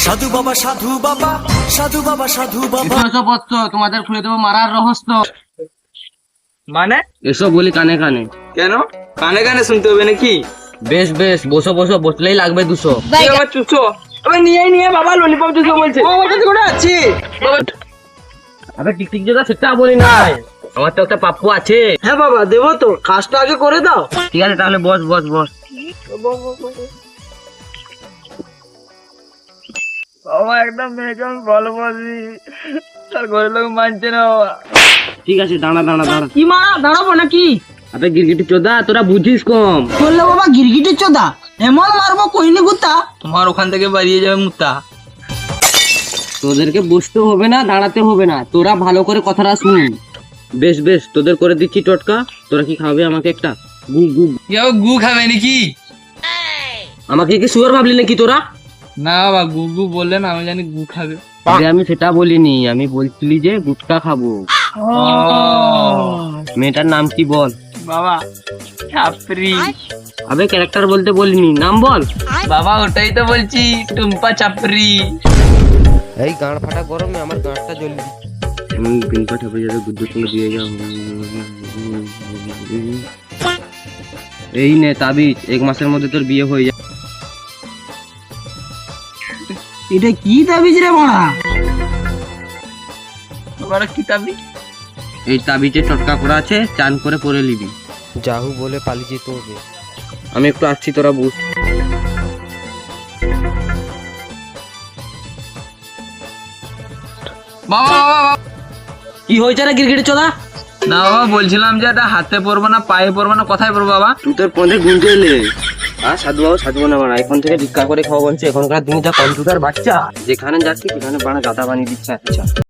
সাধু বাবা সাধু বাবা সাধু বাবা সাধু বাবা। তোমাদের খুলে দেবো মারার রহস্য। মানে এসব বলি কানে কানে। কেন কানে কানে শুনতে হবে নাকি? বেশ বেশ, বসো বসো, বসলেই লাগবে 200। বাবা চুষো, ওই নিয়ে বাবা ললিপপ চুষো বলছে। আমার কাছে কোটা আছে বাবা। আবে টিকটিক যেটা সেটা বলি নাই, আমার তো একটা পাপ্পু আছে। হ্যাঁ বাবা দেবো তো, কাজটা আগে করে দাও। ঠিক আছে তাহলে বস বস বস। বাবা একদম মেয়েকে আমি ভালোবাসি, তার ঘরের লোক মানছে না বাবা। ঠিক আছে দাঁড়া দাঁড়া দাঁড়া। কি মারা দাঁড়াবো নাকি? আবে গিরগিটি চোদা, তোরা বুঝিস কম। বললে বাবা গিরগিটির চোদা, এমন মারবো কইনি গুতা। তোমার ওখান থেকে বাড়িয়ে যাবে মুতা। তোদেরকে বসতে হবে না, দাঁড়াতে হবে না, তোরা ভালো করে কথাটা শুন। বেশ বেশ, তোদের করে দিচ্ছি টটকা। তোরা কি খাবে আমাকে একটা? গু গু। কেউ গু খাবে নাকি? আমাকে কি শুয়ার ভাবলি নাকি তোরা? না বাবা গু গু বললেন, আমি জানি গু খাবে। আরে আমি সেটা বলিনি, আমি বলছিলি যে গুটকা খাবো। মেয়েটার নাম কি বল? বাবা চাপরি। আবে ক্যারেক্টার বলতে বলিনি, নাম বল। বাবা ওটাই তো বলছি, টুম্পা চাপরি। এই গাঁড় ফাটা গরমে আমার গাঁটটা জ্বলি। আমি পিনকা ঠাপে যাবে বুদ্ধ সঙ্গে দিয়ে যাও। এই নে তাবিজ, 1 মাসের মধ্যে তোর বিয়ে হয়ে যাবে। এটা কি তাবিজ রে মারা? বাবার কি তাবি? এই তাবিজে টটকা করা আছে, চান করে পরে নিবি। যাহু বলে পালিয়ে যেতে হবে। আমি একটু আসছি, তোরা বুঝ। বাবা বাবা কি হয়েছে রে গিরগিটি চোদা? না বাবা বলছিলাম যে এটা হাতে পরবো না পায়ে পরবো না কোথায় পরবো বাবা? তুই তোর পথে গুনতে এলে। আর সাধু বাবা সাধু না বানা, এখন থেকে ভিক্ষা করে খাওয়া বলছে। এখনকার দিনে যা কম্পিউটার বাচ্চা, যেখানে যাচ্ছি সেখানে বানা গাদা বানিয়ে দিচ্ছে। আচ্ছা